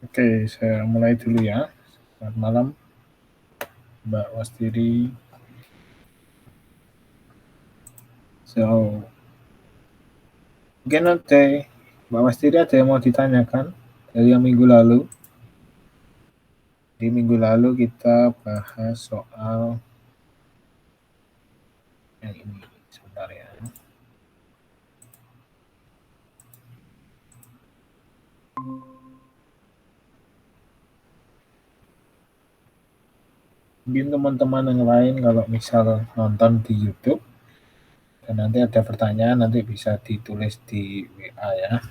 Oke, saya mulai dulu ya. Selamat malam, Mbak Wastiri. So, mungkin nanti Mbak Wastiri ada yang mau ditanyakan dari yang minggu lalu. Di minggu lalu kita bahas soal yang ini. Sebentar ya. Mungkin teman-teman yang lain kalau misal nonton di YouTube dan nanti ada pertanyaan nanti bisa ditulis di WA ya.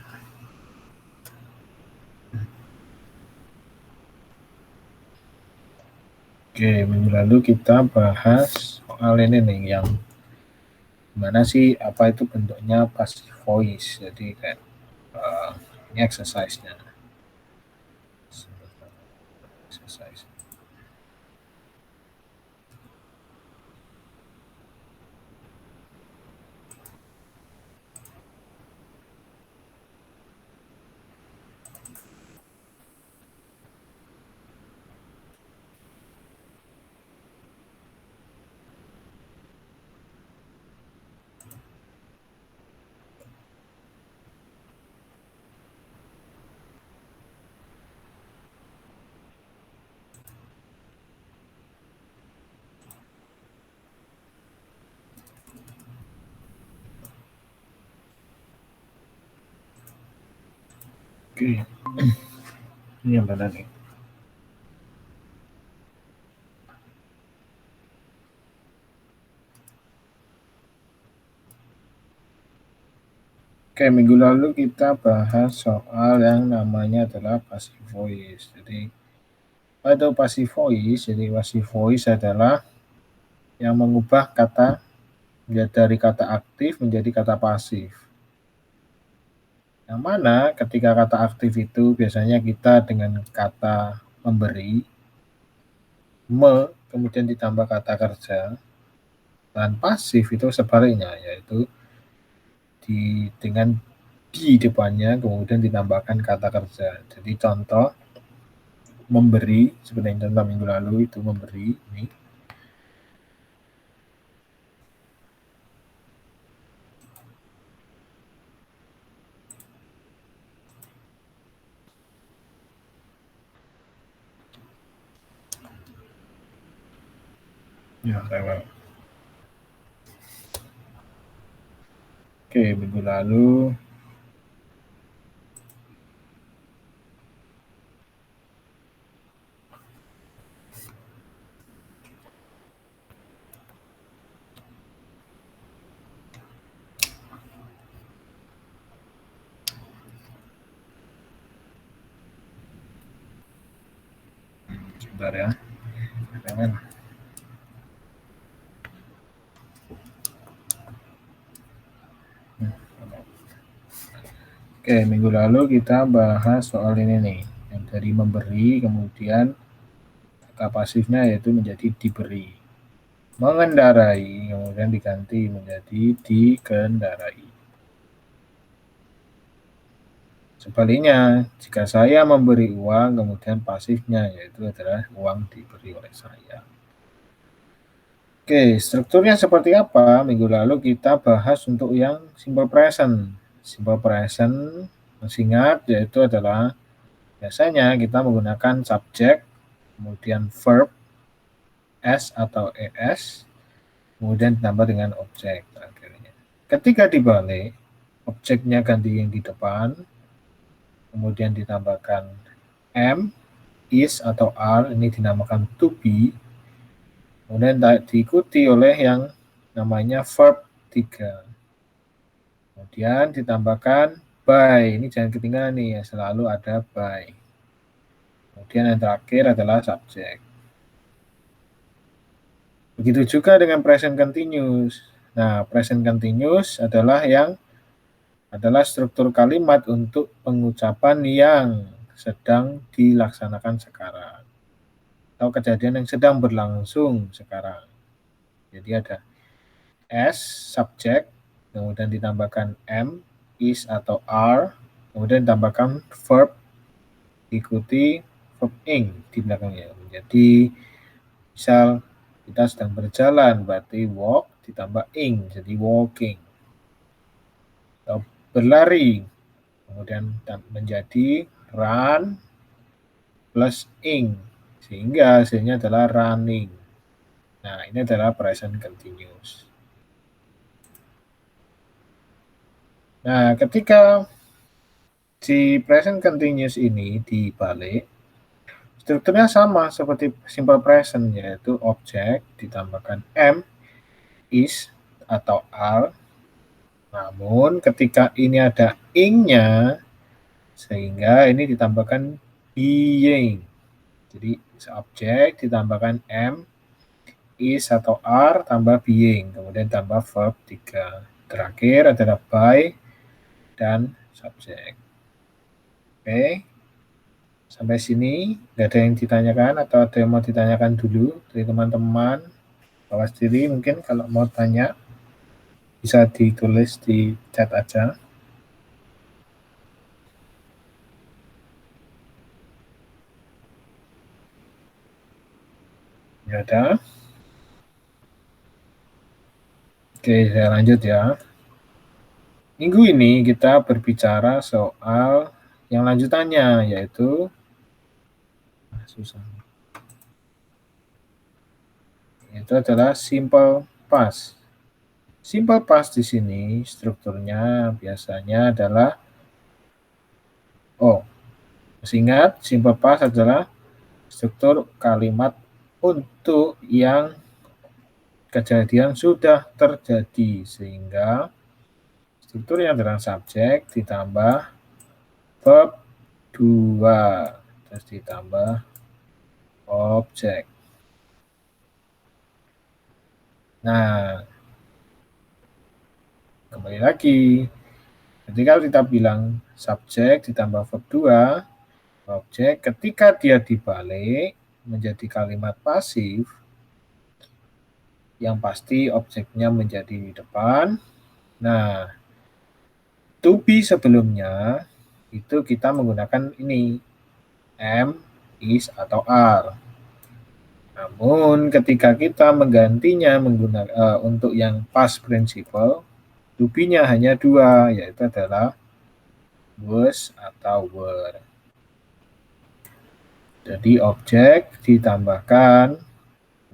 Oke, minggu lalu kita bahas soal ini nih yang gimana sih apa itu bentuknya passive voice. Jadi kayak ini exercise-nya. Exercise. Oke, ini yang mana nih? Oke, minggu lalu kita bahas soal yang namanya adalah passive voice. Jadi, pada passive voice, jadi passive voice adalah yang mengubah kata dari kata aktif menjadi kata pasif. Yang mana ketika kata aktif itu biasanya kita dengan kata memberi, kemudian ditambah kata kerja, dan pasif itu sebaliknya, yaitu dengan di depannya kemudian ditambahkan kata kerja. Jadi contoh memberi seperti yang contoh minggu lalu itu memberi ini. Ya, lewat. Oke, minggu lalu sebentar ya. Jangan. Oke, minggu lalu kita bahas soal ini nih, yang dari memberi kemudian kata pasifnya yaitu menjadi diberi. Mengendarai kemudian diganti menjadi dikendarai. Sebaliknya, jika saya memberi uang kemudian pasifnya yaitu adalah uang diberi oleh saya. Oke, strukturnya seperti apa? Minggu lalu kita bahas untuk yang simple present. Simple present, masih ingat, yaitu adalah biasanya kita menggunakan subjek, kemudian verb, S atau ES, kemudian ditambah dengan objek akhirnya. Ketika dibalik, objeknya ganti yang di depan, kemudian ditambahkan M, is atau are, ini dinamakan to be, kemudian diikuti oleh yang namanya verb 3. Kemudian ditambahkan by, ini jangan ketinggalan nih ya, selalu ada by. Kemudian yang terakhir adalah subjek. Begitu juga dengan present continuous. Nah, present continuous adalah struktur kalimat untuk pengucapan yang sedang dilaksanakan sekarang atau kejadian yang sedang berlangsung sekarang. Jadi ada S, subjek, kemudian ditambahkan M, is atau are, kemudian ditambahkan verb ikuti verb ing di belakangnya. Jadi misal kita sedang berjalan, berarti walk ditambah ing, jadi walking. Atau berlari, kemudian menjadi run plus ing, sehingga hasilnya adalah running. Nah, ini adalah present continuous. Nah, ketika si present continuous ini dibalik, strukturnya sama seperti simple present, yaitu objek ditambahkan am, is, atau are. Namun ketika ini ada ing-nya, sehingga ini ditambahkan being. Jadi objek ditambahkan am, is atau are tambah being, kemudian tambah verb 3. Terakhir adalah by dan subjek. Oke. Sampai sini nggak ada yang ditanyakan atau ada yang mau ditanyakan dulu dari teman-teman? Awas diri mungkin kalau mau tanya bisa ditulis di chat aja. Ya ada. Oke, saya lanjut ya. Minggu ini kita berbicara soal yang lanjutannya, yaitu itu adalah simple past. Simple past di sini strukturnya biasanya adalah masih ingat simple past adalah struktur kalimat untuk yang kejadian sudah terjadi, sehingga struktur yang dengan subjek ditambah verb 2 terus ditambah objek. Nah, kembali lagi, ketika kita bilang subjek ditambah verb 2, objek, ketika dia dibalik menjadi kalimat pasif, yang pasti objeknya menjadi di depan. Nah, to be sebelumnya itu kita menggunakan ini, am, is, atau are. Namun ketika kita menggantinya menggunakan untuk yang past participle, to be-nya hanya 2, yaitu adalah was atau were. Jadi objek ditambahkan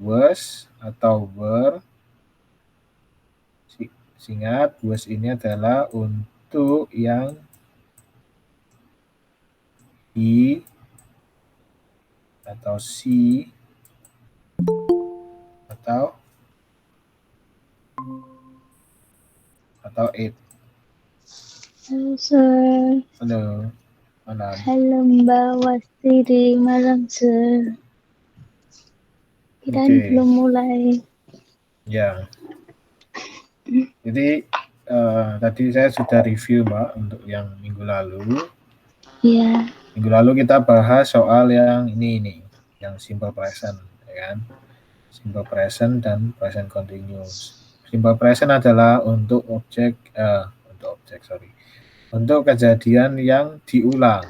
was atau were. Ingat, was ini adalah untuk yang he atau she atau it. Halo, Sir. Halo, malam. Halo, Mbak Wastiri. Malam, Sir. Kirain belum mulai. Ya. Jadi tadi saya sudah review, Mbak, untuk yang minggu lalu. Iya. Minggu lalu kita bahas soal yang ini, yang simple present, ya kan? Simple present dan present continuous. Simple present adalah untuk untuk kejadian yang diulang,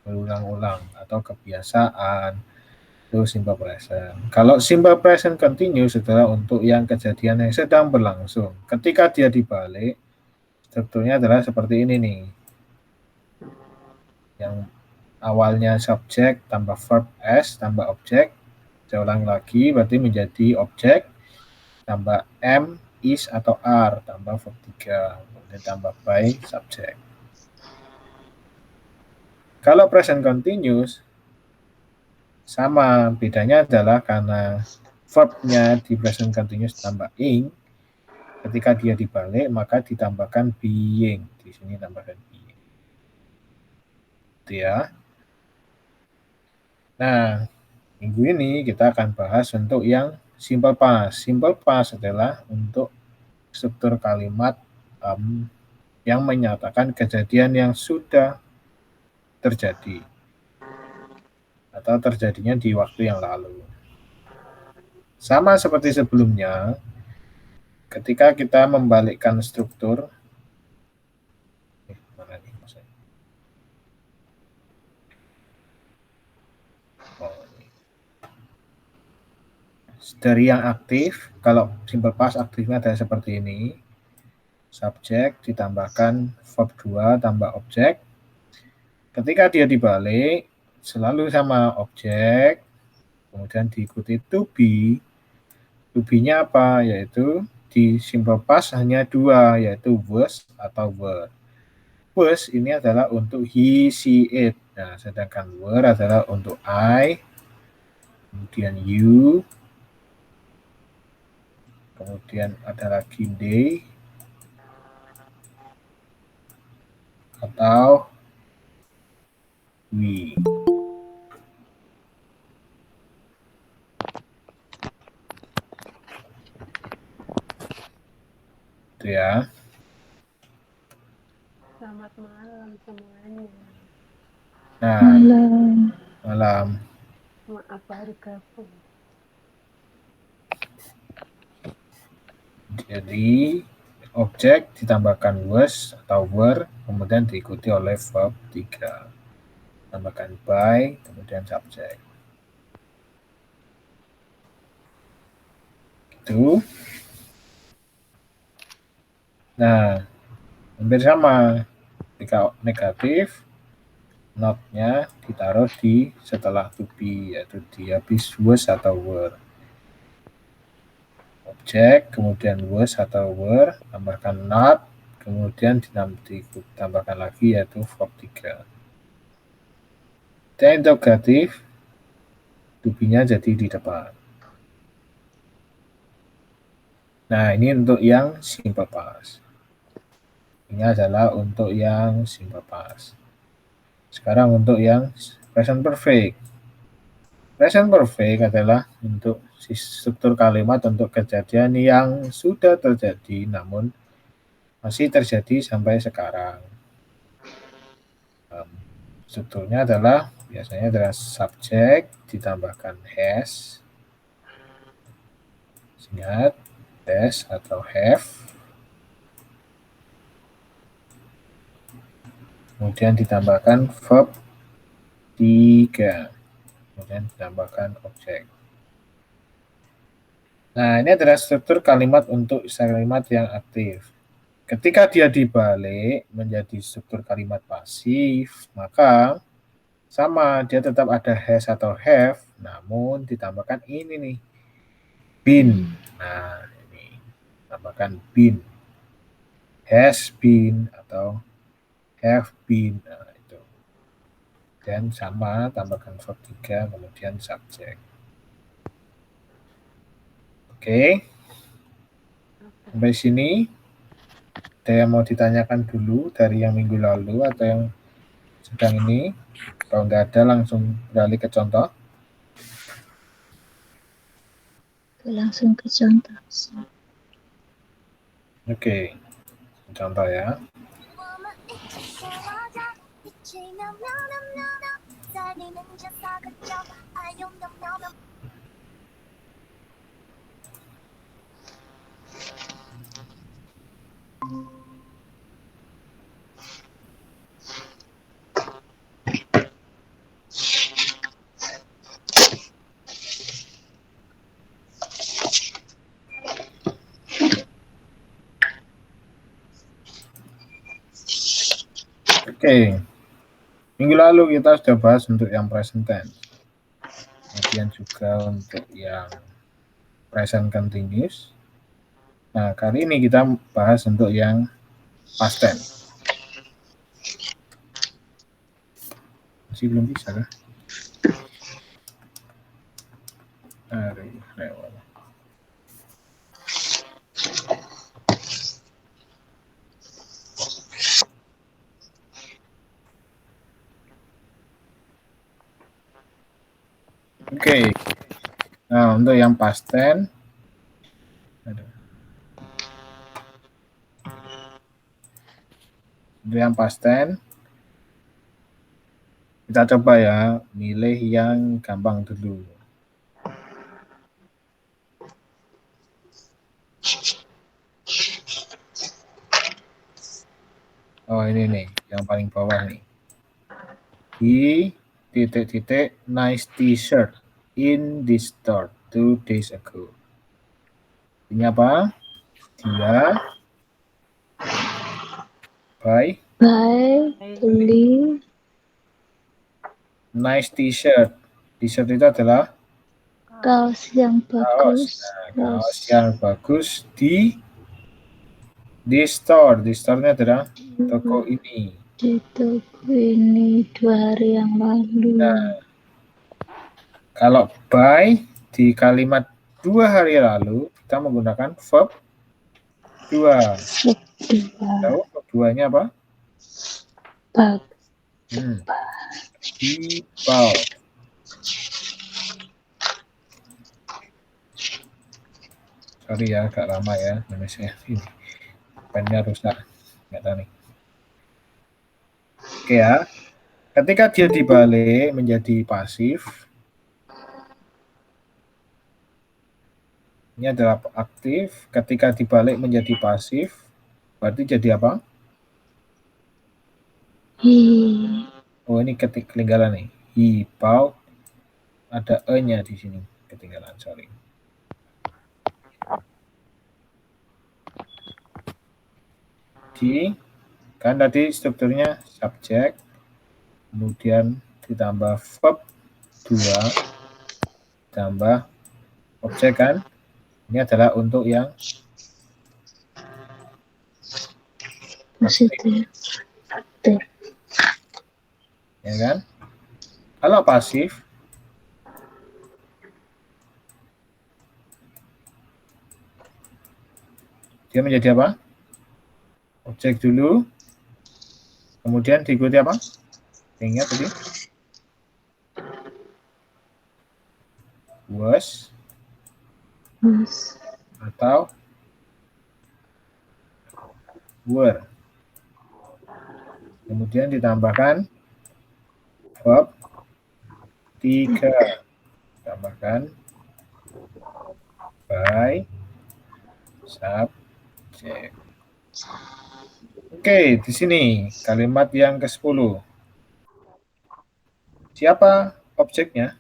berulang-ulang atau kebiasaan, itu simple present. Kalau simple present continuous adalah untuk yang kejadian yang sedang berlangsung. Ketika dia dibalik, strukturnya adalah seperti ini nih. Yang awalnya subjek tambah verb s tambah objek. Saya ulang lagi, berarti menjadi objek tambah am, is, atau are tambah verb 3, kemudian tambah by subjek. Kalau present continuous sama, bedanya adalah karena verb-nya di present continuous tambah ing, ketika dia dibalik maka ditambahkan being. Di sini tambahkan being. Itu ya. Nah, minggu ini kita akan bahas untuk yang simple past. Simple past adalah untuk struktur kalimat yang menyatakan kejadian yang sudah terjadi atau terjadinya di waktu yang lalu. Sama seperti sebelumnya, ketika kita membalikkan struktur, dari yang aktif, kalau simple past aktifnya adalah seperti ini. Subjek ditambahkan verb 2 tambah objek. Ketika dia dibalik, selalu sama objek, kemudian diikuti to be. To be-nya apa? Yaitu di simple past hanya 2, yaitu was atau were. Was ini adalah untuk he, she, it. Nah, sedangkan were adalah untuk I, kemudian you, kemudian ada lagi they, atau we. Itu ya. Selamat malam semuanya. Nah, malam. Maaf baru gabung. Jadi objek ditambahkan was atau were, kemudian diikuti oleh verb 3. Tambahkan by, kemudian subjek. Gitu. Nah, hampir sama. Jika negatif, not-nya ditaruh di setelah to be, yaitu di habis was atau were. Objek, kemudian was atau were, tambahkan not, kemudian ditambahkan lagi yaitu verb 3. Dan interrogatif, to be-nya jadi di depan. Nah, ini untuk yang simple past. Ini adalah untuk yang simple past. Sekarang untuk yang present perfect. Present perfect adalah untuk struktur kalimat untuk kejadian yang sudah terjadi namun masih terjadi sampai sekarang. Strukturnya adalah biasanya adalah subjek ditambahkan has, ingat has atau have, kemudian ditambahkan verb 3, kemudian ditambahkan objek. Nah, ini adalah struktur kalimat untuk kalimat yang aktif. Ketika dia dibalik menjadi struktur kalimat pasif, maka sama, dia tetap ada has atau have, namun ditambahkan ini nih, been. Nah, ini tambahkan been. Has been atau have been. Nah, itu. Dan sama, tambahkan verb 3, kemudian subjek. Oke. Sampai sini. Ada yang mau ditanyakan dulu dari yang minggu lalu atau yang sedang ini? Kalau nggak ada, langsung beralih ke contoh. Langsung ke contoh. Oke. Contoh ya. Oke. Minggu lalu kita sudah bahas untuk yang present tense. Kemudian juga untuk yang present continuous. Nah, kali ini kita bahas untuk yang past tense. Masih belum bisa kah? Lewat. Oke. Nah, untuk yang past tense, kita coba ya, milih yang gampang dulu. Oh, ini nih, yang paling bawah nih. He ... nice t-shirt in this store. 2 days ago. Ini apa? Dia buy beli nice t-shirt. T-shirt itu adalah kaos yang bagus. kaos yang bagus di store. Di store-nya adalah toko ini. Di toko ini 2 hari yang lalu. Nah, kalau buy di kalimat 2 hari lalu, kita menggunakan verb 2. Tahu verb 2-nya apa? He bought. Sorry ya, agak lama ya Indonesia ini. Pennya rusak. Nggak tahu nih. Oke ya. Ketika dia dibalik menjadi pasif, ini adalah aktif. Ketika dibalik menjadi pasif, berarti jadi apa? Oh, ini ketinggalan nih. He bought. Ada e-nya di sini ketinggalan, sorry. Kan tadi strukturnya subjek, kemudian ditambah verb 2, tambah objek kan. Ini adalah untuk yang positif. Ya kan? Kalau pasif, dia menjadi apa? Objek dulu, kemudian diikuti apa? Ingat tadi? Was atau were. Kemudian ditambahkan verb 3. Tambahkan by subject. Oke, di sini kalimat yang ke-10. Siapa objeknya?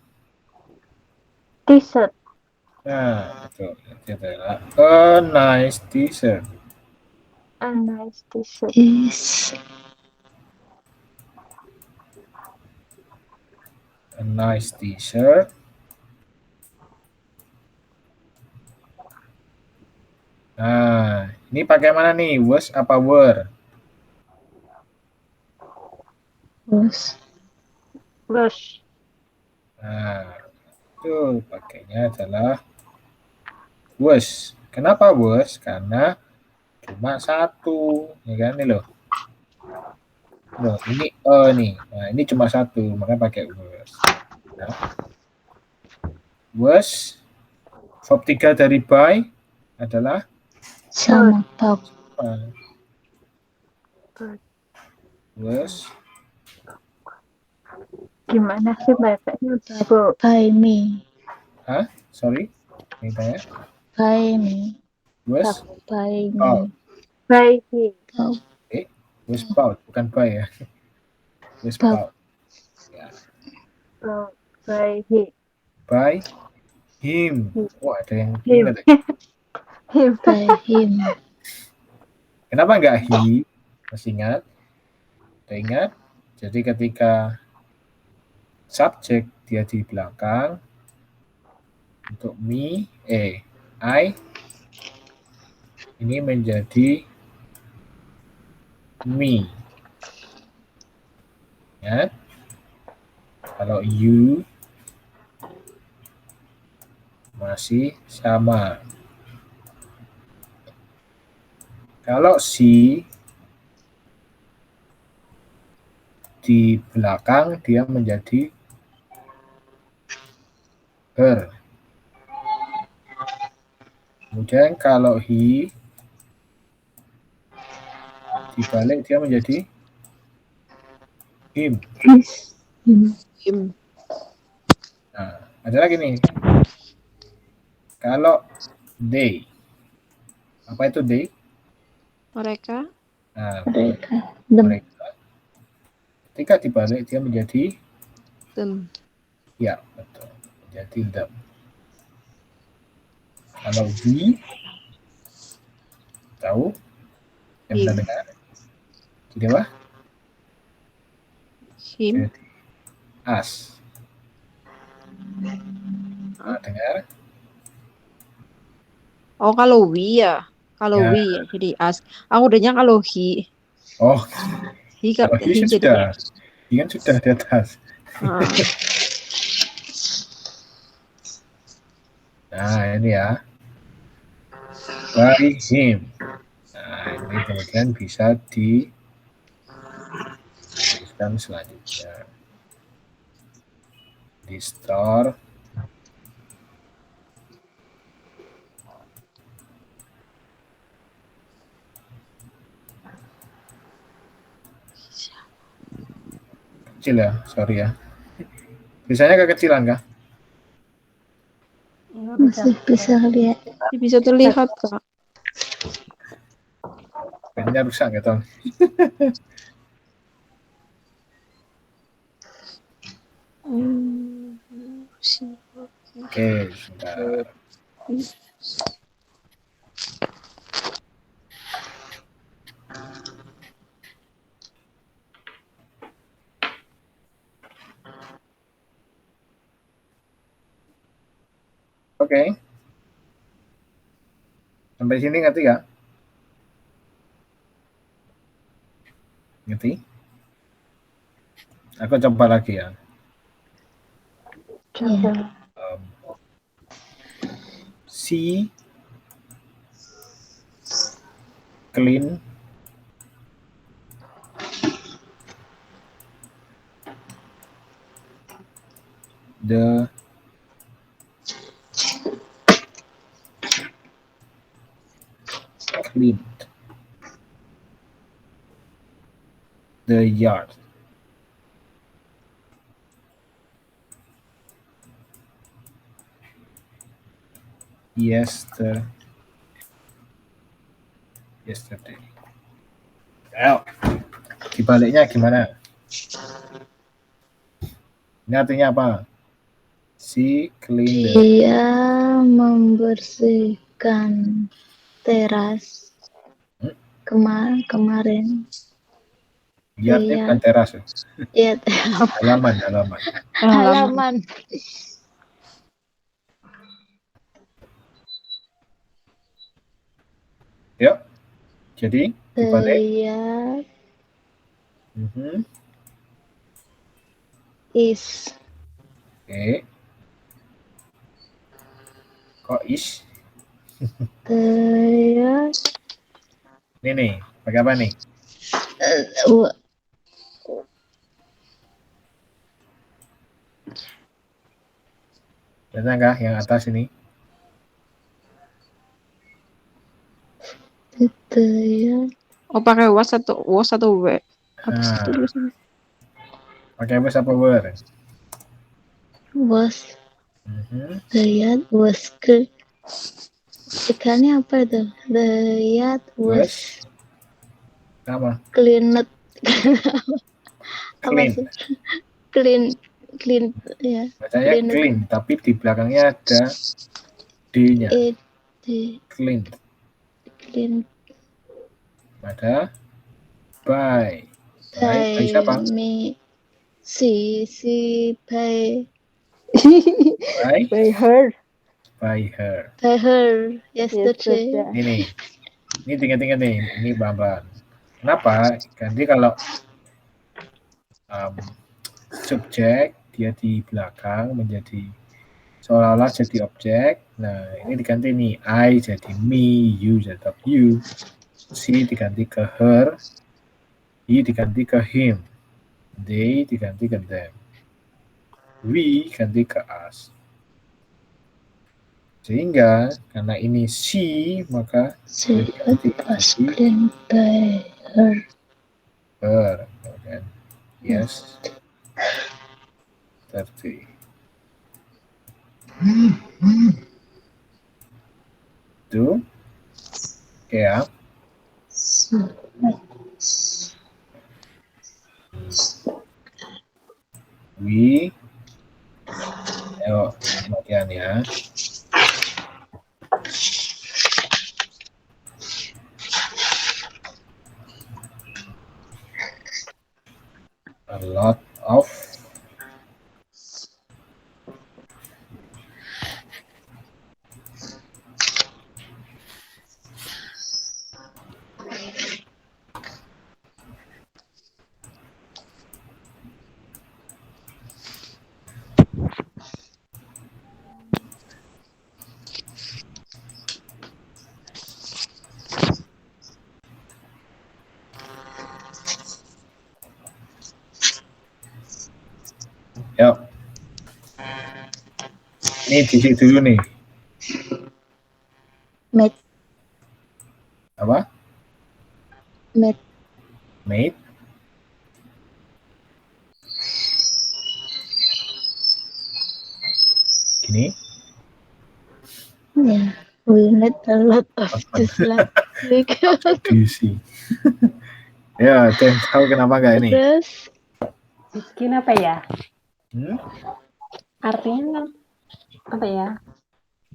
T-shirt. Nah, betul. Itu adalah a nice t-shirt. A nice t-shirt. A nice t-shirt. Nah, ini pakai mana nih? Was apa were? Was. Nah, itu pakainya adalah was. Kenapa was? Karena cuma satu, ya kan nih loh. Loh, ini nih. Nah, ini cuma satu, makanya pakai was. Nah, was verb 3 dari by adalah sama bab. Was. Gimana sih bacanya? By me. Hah? Sorry. Ini tanya. By me. Was. By me. Bout. By me. Was bout, bukan by ya. Was bout. Ya. By him. By him. Wah, ada yang ingat. By him. Kenapa enggak he? Masih ingat? Udah ingat? Jadi ketika subjek dia di belakang, untuk me, I, ini menjadi me. Ya. Kalau you masih sama. Kalau she di belakang dia menjadi her. Kemudian kalau he dibalik dia menjadi him. Nah, ada lagi nih. Kalau they, apa itu they? Mereka. Nah, Mereka. Ketika dibalik dia menjadi Them. ya, betul. Menjadi them. Kalau we, tahu? Yang pernah dengar? Jadi apa? Him. Jadi us. Pernah dengar? Oh, kalau we ya. Kalau Ya. we ya jadi as. Aku udahnya kalau he. Oh, kalau he He jadi sudah. He kan sudah di atas. ah, Nah, ini ya. By him. Nah, ini kemudian bisa dituliskan selanjutnya. Di store. Kecil ya, sorry ya. Biasanya kekecilan kah? Masih bisa lihat. bisa terlihat Kak. Pennya rusak gitu. Oke, sebentar. Oke. Sampai sini ngerti ya? Ngerti? Aku coba lagi ya. Ya. She clean the yard. Yesterday. Ayo, dibaliknya gimana? Ini artinya apa? She clean the... Dia membersihkan teras kemarin. Yardnya Iya. bukan teras ya? Iya, Halaman. halaman. Yuk, jadi dibalik. Dia is. Oke. Kok is? Dia Ini nih, pakai apa nih? Benar nggak yang atas ini? Dia Oh, pakai was atau w? Apa sih Nah, tulisannya? pakai was apa were? was. Dia was ke. Ikannya apa itu? Dia was. Apa? Cleaned. Apa Clean. sih? Clean ya. Bacanya clean, tapi di belakangnya ada D-nya. Clean. Ada by. By siapa? Si by. By her. By her. Yesterday. Ini tingkat-tingkat nih. Ini pelan-pelan. Kenapa? Nanti kalau subjek dia di belakang menjadi seolah-olah jadi objek. Nah, ini diganti nih. I jadi me, you jadi you. She diganti ke her. He diganti ke him. They diganti ke them. We ganti ke us. Sehingga karena ini she, maka diganti Clean by her. Her. Yes. 30. Itu. Oke ya. We. Ayo, bagian ya. A lot of Yuk. Ini diisi dulu nih. Made. Apa? Made. Made. Gini. Yeah. We made a lot of juice last week. Diisi. Ya, Tem, tahu kenapa nggak ini? Terus Bikin apa ya? Hmm? Artinya apa ya?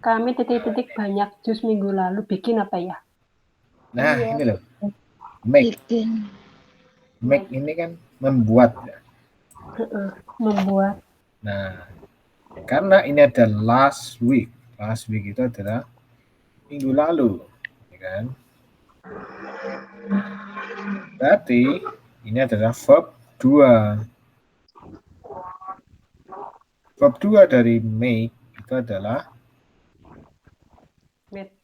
Kami titik-titik banyak jus minggu lalu. Bikin apa ya? Nah, ini loh. Make. bikin. Make ini kan membuat. Ya. Membuat. Nah, karena ini ada last week. Last week itu adalah minggu lalu. Ya kan? Berarti ini adalah verb 2. Verb 2 dari make itu adalah Made.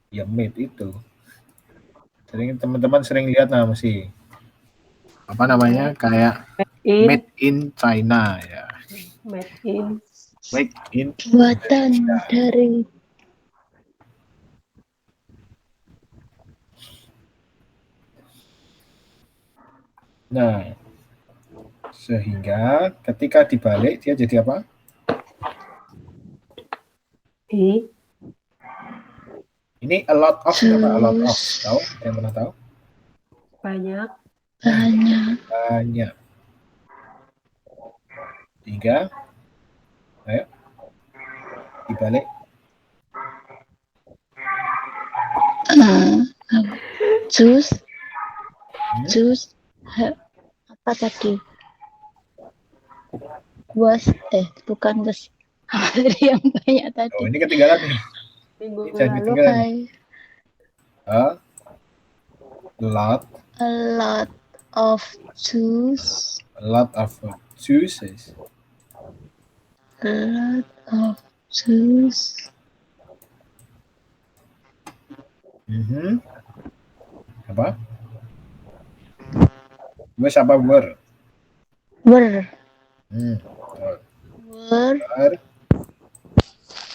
ya made itu. Teman-teman sering lihat lah masih apa namanya kayak made in China ya. Made in. Made in Buatan dari. Nah, sehingga ketika dibalik dia jadi apa? Di. Ini a lot of apa? A lot of. Tahu? Yang pernah tahu? Banyak. Banyak. 3. Ayo. Dibalik. Juice. Juice. Apa tadi? Bukan was. Dari yang banyak tadi. Oh, ini ketinggalan nih. Minggu Jangan lalu. ketinggalan. A lot of juice. A lot of juices. A lot of juice. Apa? Gue siapa were? Were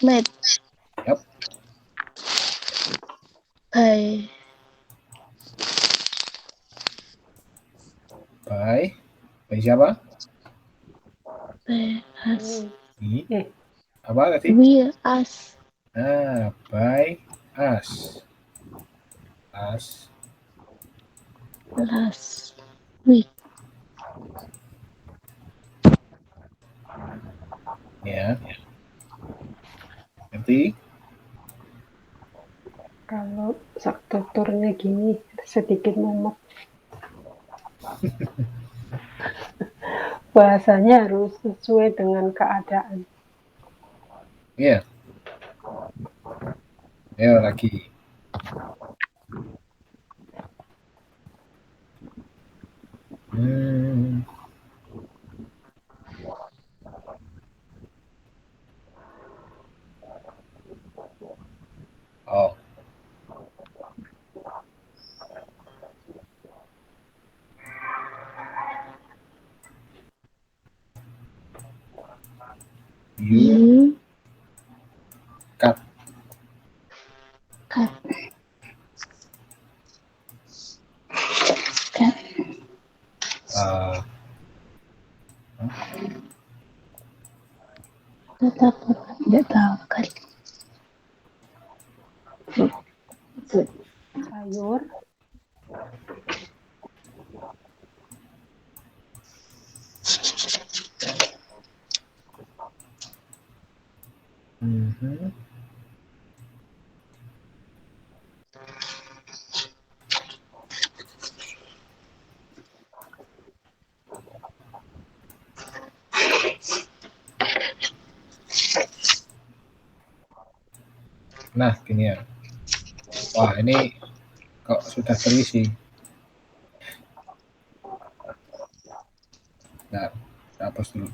made. Yep. By siapa? By us. Apa tadi? We us. By us. Us. Last week. Ya. Nanti Kalau strukturnya gini sedikit mumet. Bahasanya harus sesuai dengan keadaan. iya. Ayo lagi. Oh. You cut. Tidak tahu kan. Sayur. Nah, gini ya. Wah, ini kok sudah terisi. Nah, kita hapus dulu.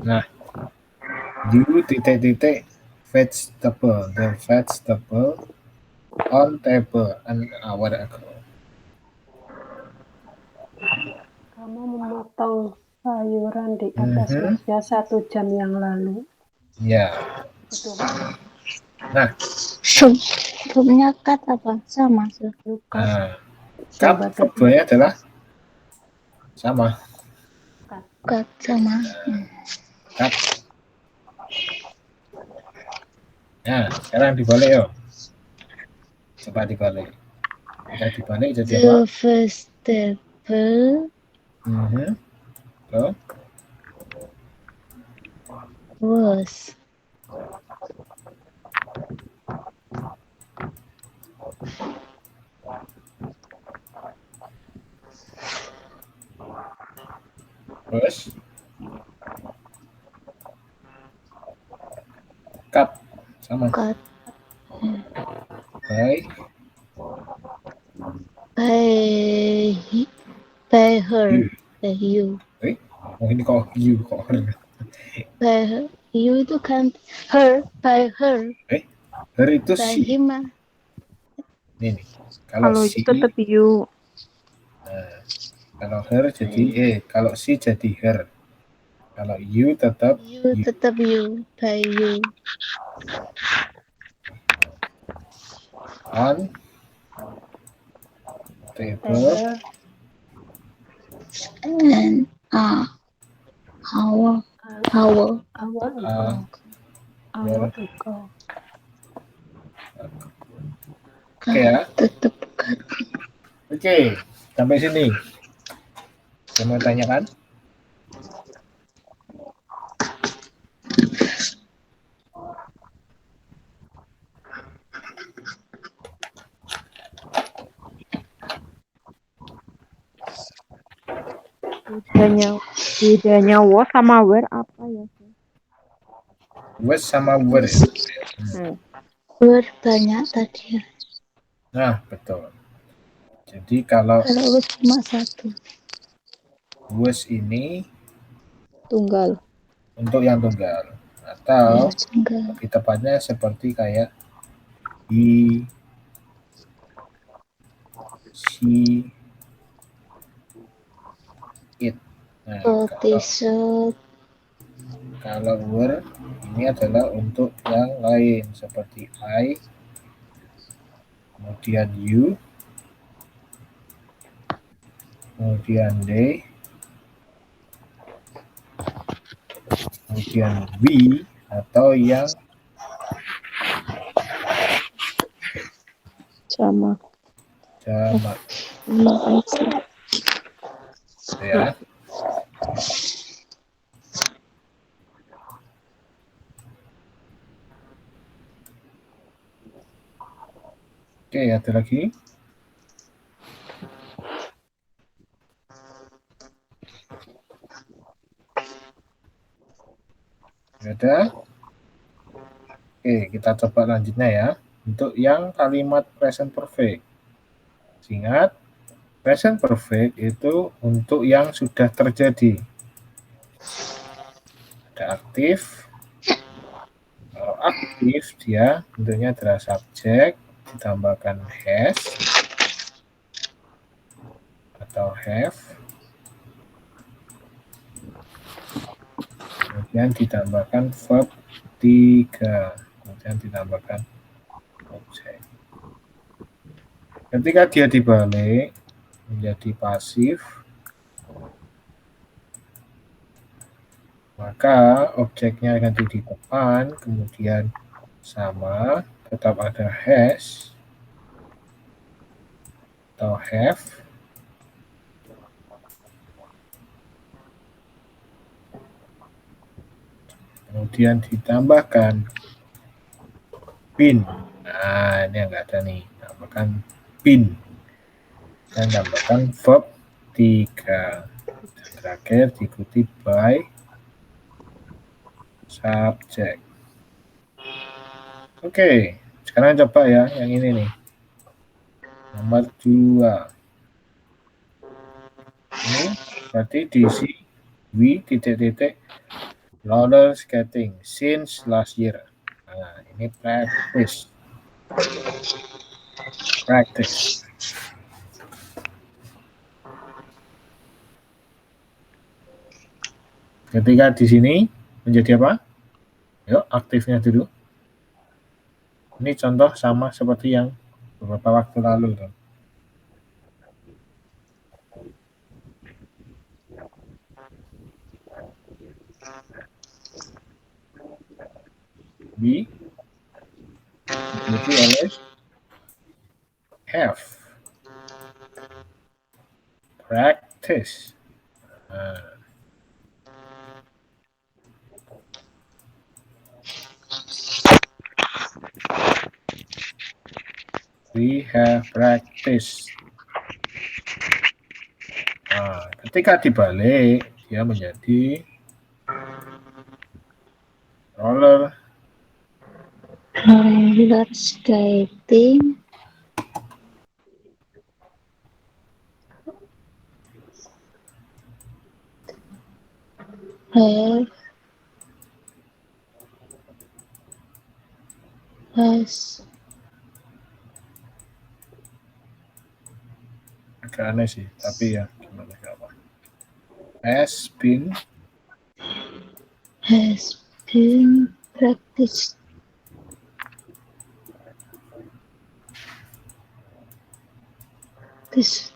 Nah, you titik-titik vegetable, the vegetable on table an hour ago. Kamu memotong sayuran di atas meja 1 jam yang lalu. Ya. Betul. Nah, Verbnya cut apa? Sama, Sir. cut Coba verbnya adalah sama. Cut sama. Cut. Nah, sekarang dibalik yo. Coba dibalik. Kita dibalik jadi apa? The vegetable Tuh. was Terus cut sama. cut By her. you. By you. Oh ini kok you kok her. By her. You itu kan her. By her. Her itu By si. him. Ini. Kalau si tetap you. Nah, kalau her jadi kalau si jadi her. Kalau you tetap You tetap you. By you. On table And hour ago. Oke ya. Tetap cut. Oke, sampai sini. Saya mau tanyakan? Bedanya was sama where apa ya? Was sama were. Were banyak tadi ya. Nah, betul. Jadi kalau was cuma satu. Was ini Tunggal. untuk yang tunggal. Atau lebih tepatnya seperti kayak he, she, it. Nah, kalau were ini adalah untuk yang lain seperti I, kemudian you, kemudian they, kemudian we, atau yang Sama. Ya. Oke, ada lagi? Ada? Oke, kita coba lanjutnya ya. Untuk yang kalimat present perfect. Ingat, present perfect itu untuk yang sudah terjadi. Ada aktif. Kalau aktif, dia bentuknya adalah subjek, ditambahkan has atau have. Kemudian ditambahkan verb 3. Kemudian ditambahkan objek. Ketika dia dibalik menjadi pasif, maka objeknya nanti di depan, kemudian sama, tetap ada has atau have. Kemudian ditambahkan been. Nah, ini yang nggak ada nih. tambahkan been. Dan tambahkan verb 3. Dan terakhir diikuti by subject. Oke, sekarang coba ya yang ini nih. Nomor 2. Ini berarti diisi we titik-titik roller skating since last year. Nah, ini practice. Ketika di sini menjadi apa? Yuk, aktifnya dulu. Ini contoh sama seperti yang beberapa waktu lalu. We always have practice. We have practice. Nah, ketika dibalik, dia menjadi roller skating has agak aneh sih, tapi ya gimana gak apa. Has been practiced this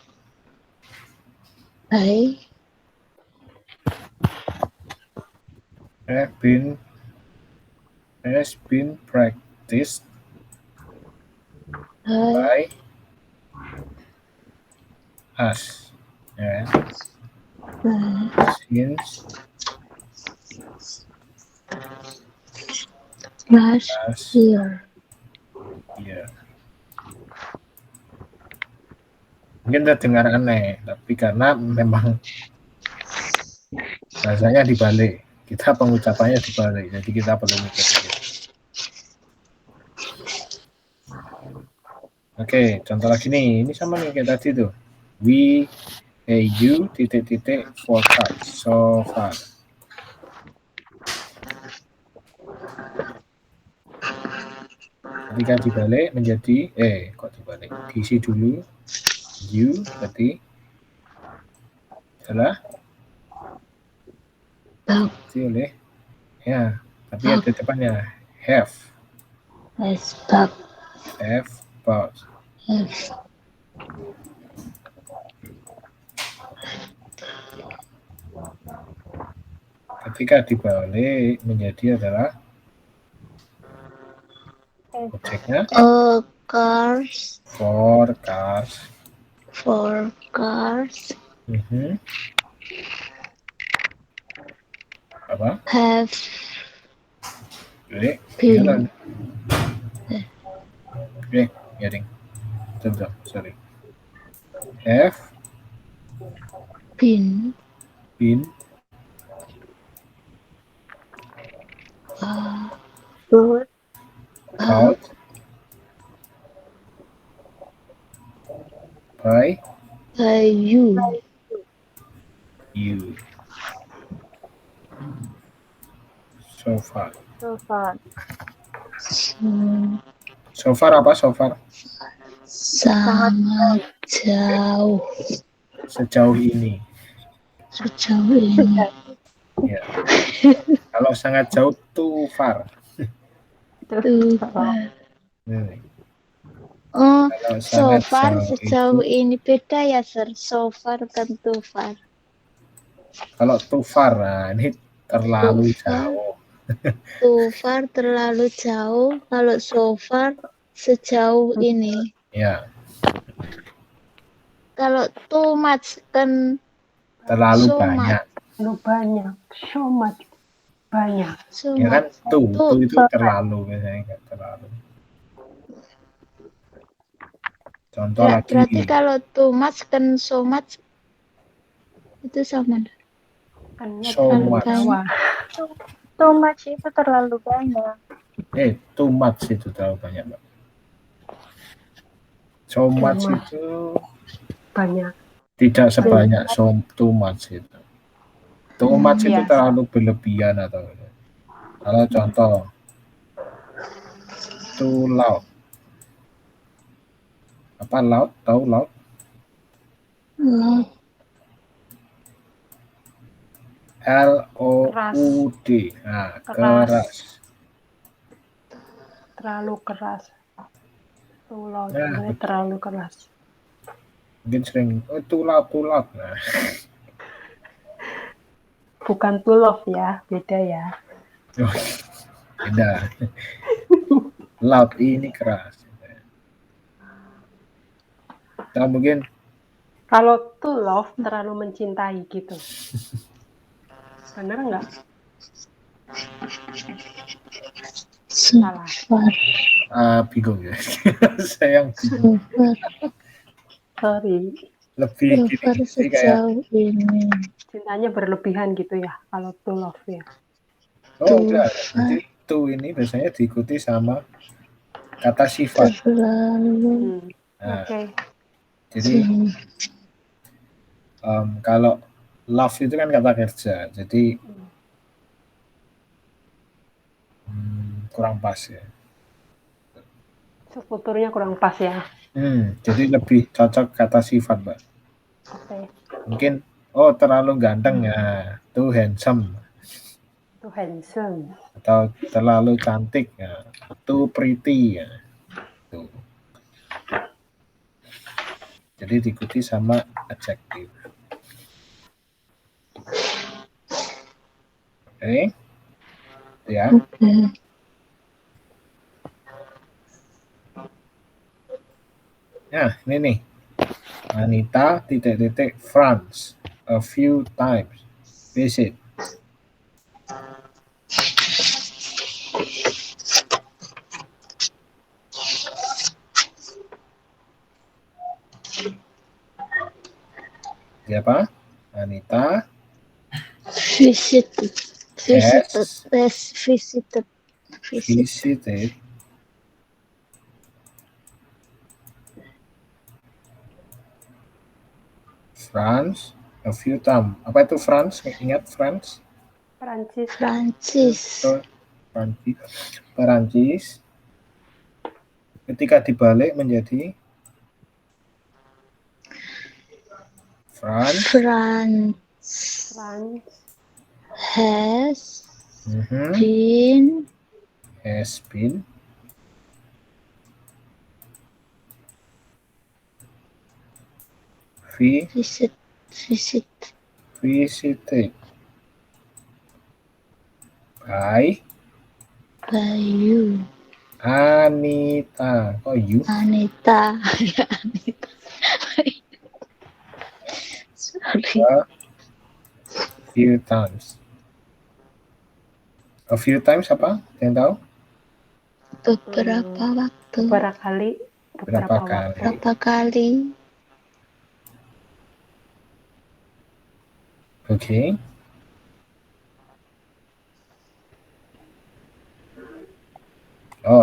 by has been practiced by us. Ya. Since last year. Iya. Mungkin terdengar aneh, tapi karena memang bahasanya dibalik, kita pengucapannya dibalik, jadi kita perlu mikir. Oke, contoh lagi nih, ini sama nih kayak tadi tuh. You titik-titik forecast so far. Ketika dibalik menjadi kok dibalik? Diisi dulu you berarti salah diisi oleh ya, tapi ada depannya have bought. Ketika dibalik menjadi adalah objeknya Cars. For cars. Apa? Have been. Garing. Sorry. Have been bought by you. So far. So far apa? So far? Sangat jauh. Sejauh ini. Ya. Kalau sangat jauh, too far. Oh, kalau so far itu, sejauh ini beda ya, sir. So far kan too far. Kalau too far, nah ini terlalu jauh. Too far terlalu jauh. Kalau so far sejauh ini. Ya. Kalau too much kan terlalu banyak. Terlalu banyak. So much. Banyak. So Ya kan, much. too itu terlalu biasanya, nggak terlalu. Contoh Ya, lagi. berarti kalau too much dan so much itu sama. Kan-nya So terlalu much. bawah. Too much itu terlalu banyak. Too much itu terlalu banyak, Mbak. So much much. itu Banyak. tidak sebanyak too much itu. Too much itu Iya. terlalu berlebihan atau kalau contoh too loud. Apa loud? Tahu loud? Loud. LOUD. Nah, keras. Terlalu keras. Too loud. Nah, Terlalu keras. mungkin sering too loud. Nah, Bukan too love ya, beda ya. beda. Loud ini keras. Nah, mungkin Kalau too love terlalu mencintai gitu. Bener nggak? Salah. bingung ya. Saya yang bingung. Sorry. Lebih So far gini kayak sejauh ini. Cintanya berlebihan gitu ya, kalau too love ya. enggak. Jadi to ini biasanya diikuti sama kata sifat. Terlalu. Nah, Oke. jadi kalau love itu kan kata kerja, jadi kurang pas ya. Sekuturnya kurang pas ya. Jadi lebih cocok kata sifat, Mbak. Oke. Mungkin terlalu ganteng ya, too handsome. Too handsome. Atau terlalu cantik ya, too pretty ya. Tuh. Jadi diikuti sama adjektif. Oke. Ya. Nah, ini nih. Anita France a few times visit. Siapa? Anita Visited France a few times. Apa itu France? Ingat France? Perancis. Ketika dibalik menjadi France has been visited by you. Anita. Kok you? Anita. Ya, Anita. Sorry. A few times apa? Yang tahu? Beberapa waktu. Berapa kali? Oke.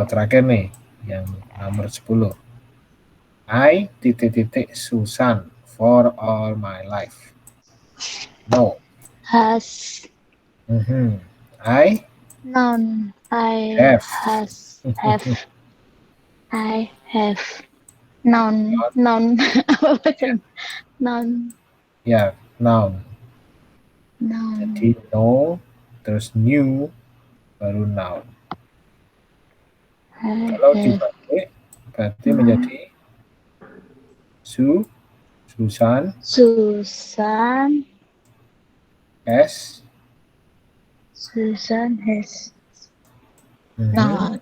Terakhir nih, yang nomor 10. I Susan for all my life. No. Has. I. None. I have. I have. None. None. Ya, noun. Noun. Jadi no, terus new, baru noun. Kalau dibalik, berarti menjadi Susan has. Not.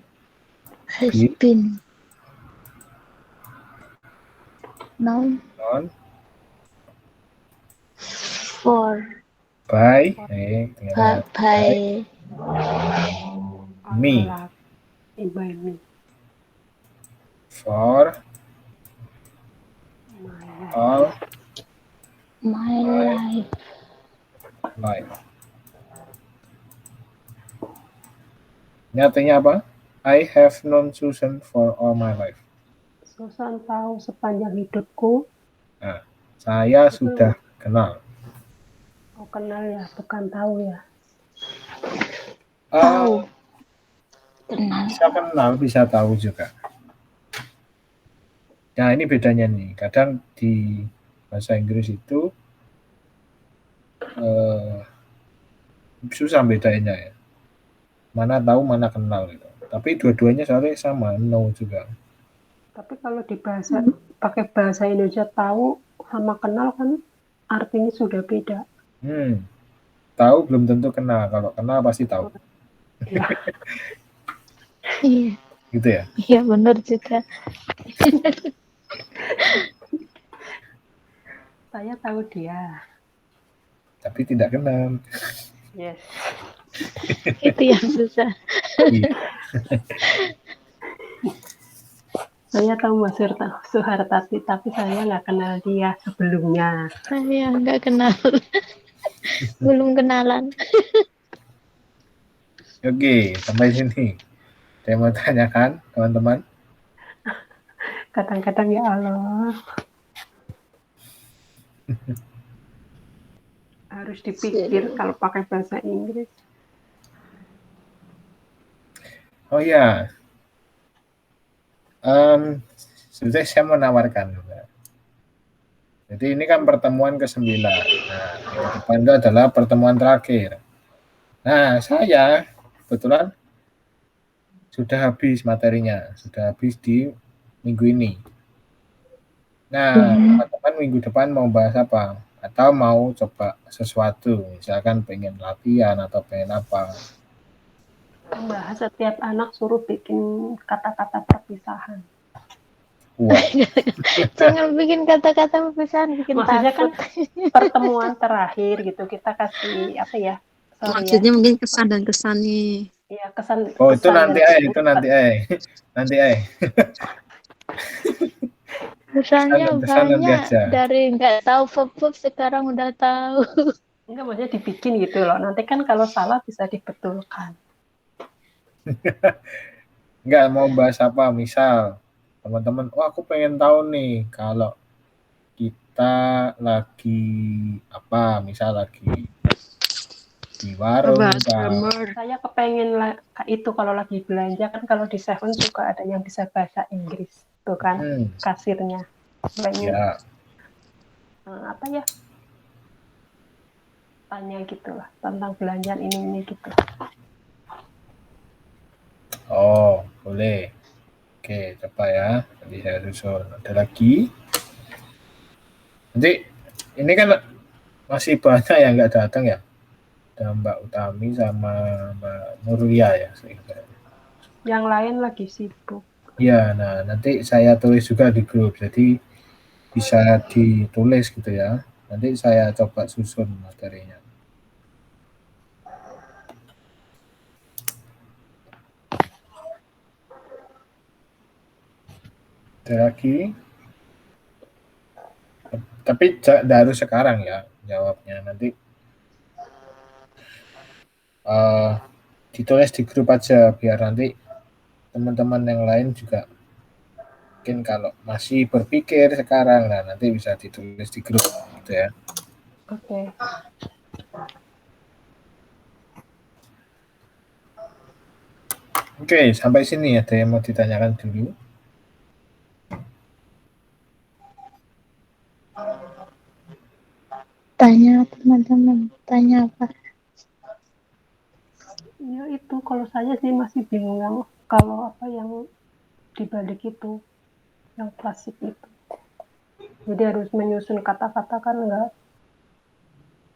Has been. Noun. For. By. By. Me. For all My life. life. Ini artinya apa? I have known Susan for all my life. Susan tahu sepanjang hidupku. Nah, saya sudah kenal. Oh, kenal ya, bukan tahu ya. Tahu. Kenal. Bisa kenal, bisa tahu juga. Nah, ini bedanya nih. Kadang di bahasa Inggris itu susah bedanya ya. Mana tahu, mana kenal gitu. Tapi dua-duanya soalnya sama, know juga. Tapi kalau di bahasa pakai bahasa Indonesia tahu sama kenal kan artinya sudah beda. Tahu belum tentu kenal. Kalau kenal pasti tahu. Ya, Iya. Gitu ya. Iya benar juga. saya tahu dia. Tapi tidak kenal. Yes. Itu yang susah. Iya. Saya tahu Mas Suhartati, tapi saya nggak kenal dia sebelumnya. Saya nggak kenal. Belum kenalan. Oke, sampai sini. Saya mau tanyakan, teman-teman. Kadang-kadang ya Allah. Harus dipikir kalau pakai bahasa Inggris. Oh ya, sebetulnya saya mau nawarkan. Jadi ini kan pertemuan ke-9. Nah, minggu depan itu adalah pertemuan terakhir. Nah, saya kebetulan sudah habis materinya, sudah habis di minggu ini. Nah, teman-teman minggu depan mau bahas apa? Atau mau coba sesuatu, misalkan pengen latihan atau pengen apa? Membahas setiap anak suruh bikin kata-kata perpisahan. Wah, Jangan bikin kata-kata perpisahan, bikin Maksudnya takut. kan pertemuan terakhir gitu, kita kasih apa ya? Maksudnya mungkin kesan dan kesannya. Iya, kesan. oh itu kesan nanti dan itu nanti nanti Misalnya kesan nanti banyak aja. dari nggak tahu verb sekarang udah tahu. Enggak, maksudnya dibikin gitu loh. Nanti kan kalau salah bisa dibetulkan. Enggak mau bahas apa, misal teman-teman, aku pengen tahu nih kalau kita lagi apa, misal lagi di warung, Bahas grammar. Saya kepengen itu kalau lagi belanja kan, kalau di Seven juga ada yang bisa bahasa Inggris, tuh kan kasirnya. Pengen ya. apa ya? Tanya gitu lah tentang belanjaan ini gitu. Oh, boleh. Oke, coba ya. Nanti saya susun. Ada lagi. Nanti ini kan masih banyak yang nggak datang ya. Ada Mbak Utami sama Mbak Nurlia ya. Yang lain lagi sibuk. Ya, nah nanti saya tulis juga di grup. Jadi bisa ditulis gitu ya. Nanti saya coba susun materinya. Ada lagi? Tapi harus sekarang ya jawabnya. Nanti ditulis di grup aja biar nanti teman-teman yang lain juga mungkin kalau masih berpikir sekarang, nah nanti bisa ditulis di grup gitu ya. Oke. Oke, sampai sini ada yang mau ditanyakan dulu? Tanya teman-teman, tanya apa? Ya itu kalau saya sih masih bingung yang kalau apa yang dibalik itu, yang klasik itu. Jadi harus menyusun kata-kata kan enggak.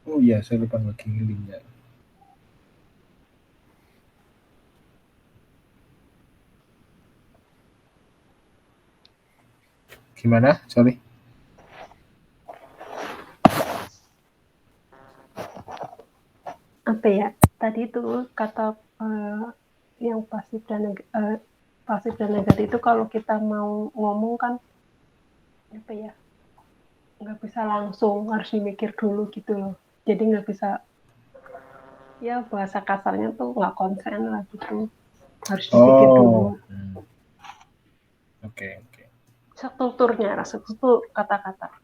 Oh iya, saya lupa bagi link ya. Gimana? Sorry. Apa ya? Tadi itu kata yang pasif dan negatif itu kalau kita mau ngomong kan apa ya? nggak bisa langsung, harus dimikir dulu gitu loh. Jadi nggak bisa, ya bahasa kasarnya tuh nggak konsen lah gitu. Harus dipikir dulu. Oke. Strukturnya, struktur kata-kata.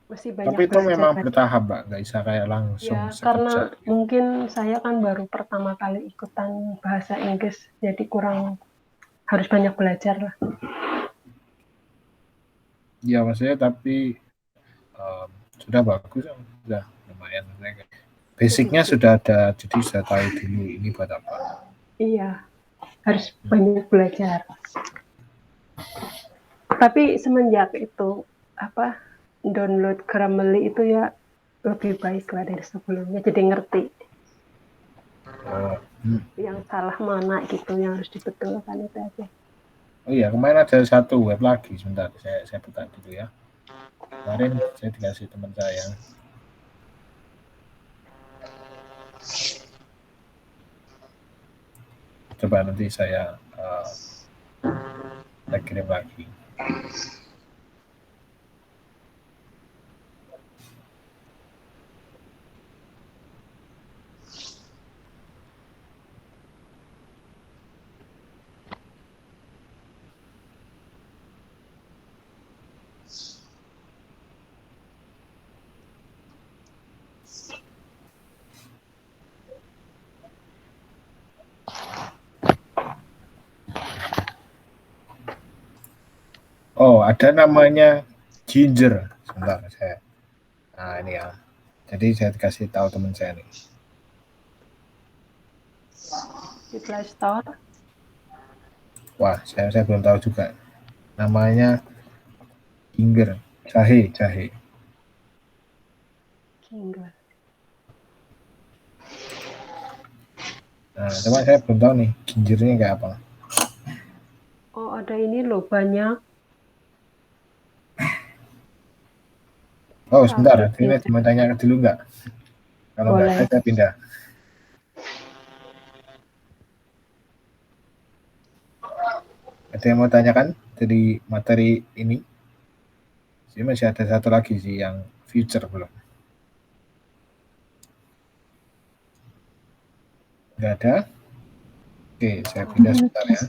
Masih banyak Tapi itu memang belajar. bertahap, Mbak, nggak bisa kayak langsung Ya, sekejap. karena mungkin saya kan baru pertama kali ikutan bahasa Inggris, jadi kurang harus banyak belajar lah. Ya maksudnya tapi sudah bagus, sudah lumayan. Basicnya sudah ada, jadi sudah tahu dulu ini buat apa. Iya, harus banyak belajar. Tapi semenjak itu download Grammarly itu ya lebih baik lah dari sebelumnya, jadi ngerti yang salah mana gitu, yang harus dibetulkan itu aja. Oh iya, kemarin ada satu web lagi, sebentar saya buka dulu ya. Kemarin saya dikasih teman saya. Coba nanti saya kirim lagi. Oh, ada namanya Ginger. Sebentar, saya. Nah, ini ya. Jadi saya dikasih tahu teman saya nih. Di Play Store. Wah, saya belum tahu juga. Namanya Ginger. Jahe. Ginger. Nah, coba saya belum tahu nih, gingernya kayak apa. Oh, ada ini loh, banyak. Oh, sebentar, ini cuma tanya dulu nggak? Kalau nggak, saya pindah. Ada yang mau tanyakan dari materi ini? Jadi masih ada satu lagi sih yang future belum. Nggak ada? Oke, saya pindah sebentar ya.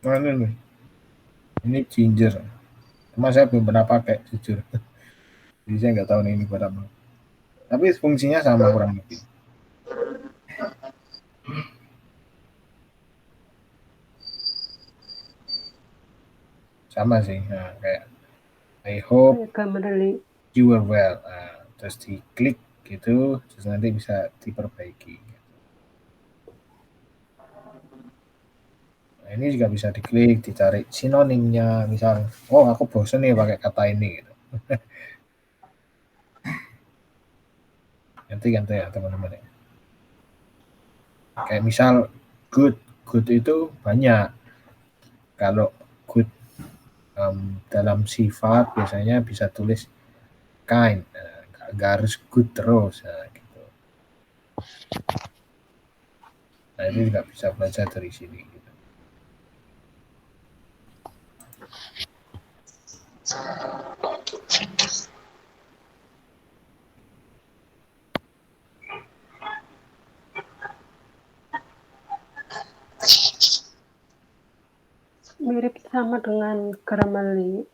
Mana nih? Ini Ginger. Cuma saya belum pernah pakai, jujur. Jadi saya nggak tahu nih ini buat apa. Tapi fungsinya sama kurang lebih. Sama sih, nah, kayak I hope you are well. Nah, terus diklik gitu, terus nanti bisa diperbaiki. Nah, ini juga bisa diklik, dicari sinonimnya, misal, oh aku bosen nih pakai kata ini gitu. Ganti ya teman-teman ya. Kayak misal good itu banyak. Kalau good dalam sifat biasanya bisa tulis kind, nggak harus good terus, nah, gitu. Nah ini juga bisa belajar dari sini. Gitu. Mirip sama dengan Grammarly.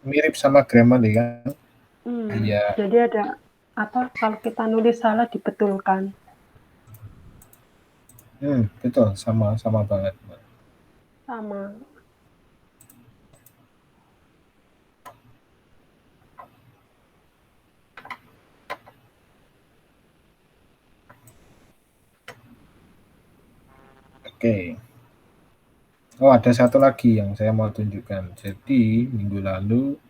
Mirip sama Grammarly kan? Iya. Jadi ada kalau kita nulis salah dibetulkan. Betul, sama banget. Sama. Oke. Oh, ada satu lagi yang saya mau tunjukkan. Jadi minggu lalu,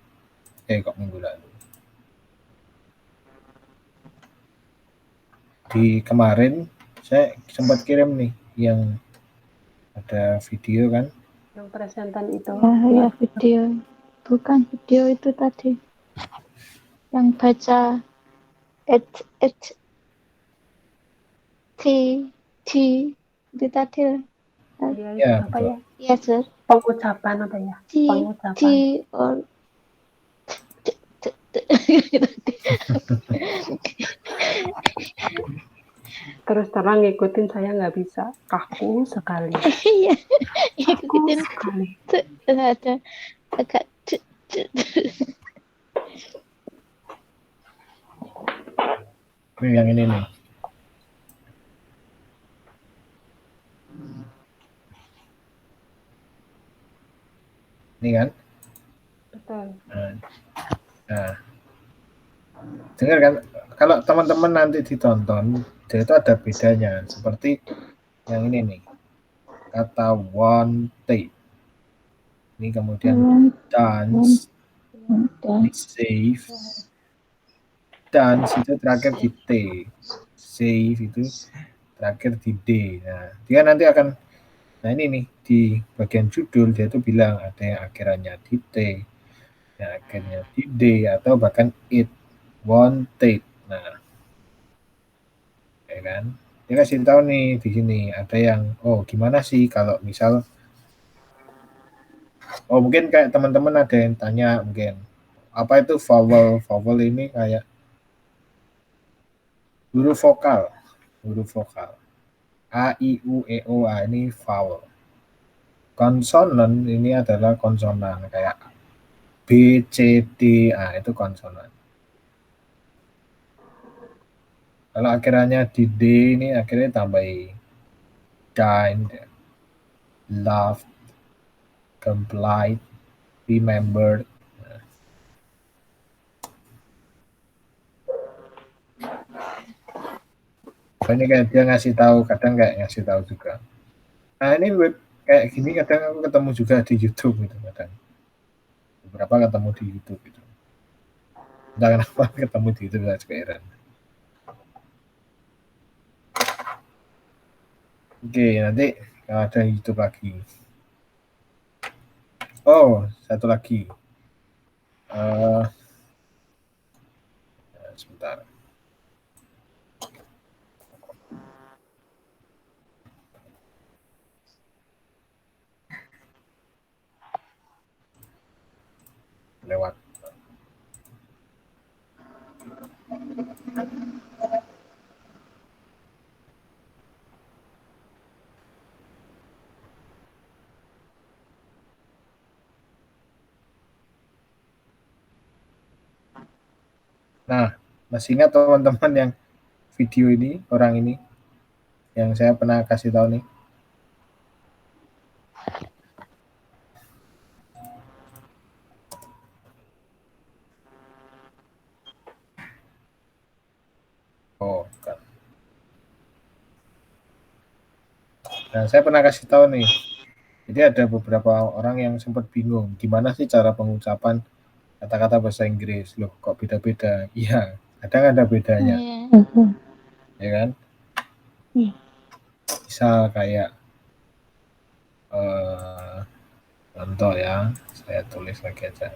di kemarin saya sempat kirim nih yang ada video kan. Yang presentan itu. Ya, video. Bukan video itu tadi. Yang baca H, T, T, itu tadi. Dia Ya, apa betul. ya? Iya, sir. Pengucapan apa ya? T, Pengucapan. or Terus terang ngikutin saya nggak bisa. Kaku sekali. Iya, Kaku ikutin sekali. ada agak Ini yang ini nih. Ini kan. Betul. Nah, dengar kan, kalau teman-teman nanti ditonton, dia itu ada bedanya. Seperti yang ini nih, kata wanted. Ini kemudian dance, ini save. Dance itu terakhir di T. Save itu terakhir di D. Nah, dia nanti akan, nah ini nih, di bagian judul dia itu bilang ada yang akhirannya di T, yang akhirnya di D, atau bahkan it, wanted. Nah, ya kan? Dia kasih tahu nih di sini ada yang, oh gimana sih kalau misal, oh mungkin kayak teman-teman ada yang tanya mungkin apa itu vowel. Vowel ini kayak huruf vokal a i u e o a, ini vowel. Konsonan ini adalah konsonan kayak b c d a, itu konsonan. Kalau akhirannya di D ini akhirnya tambah dined, loved, complied, remembered. Ini kayak dia ngasih tahu, kadang kayak ngasih tahu juga. Nah ini web kayak gini kadang aku ketemu juga di YouTube gitu, kadang beberapa ketemu di YouTube gitu. Entah kenapa ketemu di YouTube, saya juga heran. Oke, nanti kalau ada YouTube lagi. Oh, satu lagi. Sebentar. Lewat. Nah, masih ingat teman-teman yang video ini, orang ini yang saya pernah kasih tahu nih? Oh, bukan. Nah, saya pernah kasih tahu nih. Jadi ada beberapa orang yang sempat bingung, gimana sih cara pengucapan kata-kata bahasa Inggris? Loh, kok beda-beda? Iya, kadang ada bedanya, ya kan? Misal kayak contoh ya, saya tulis lagi aja.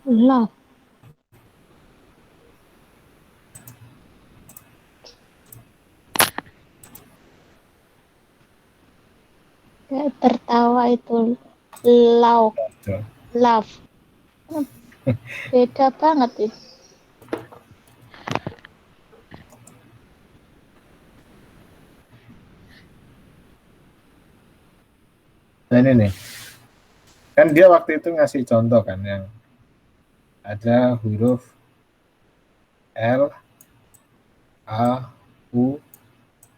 love. Kayak tertawa itu love, Tuh. love. Beda banget itu. Nah ini nih, kan dia waktu itu ngasih contoh kan yang ada huruf L, A, U,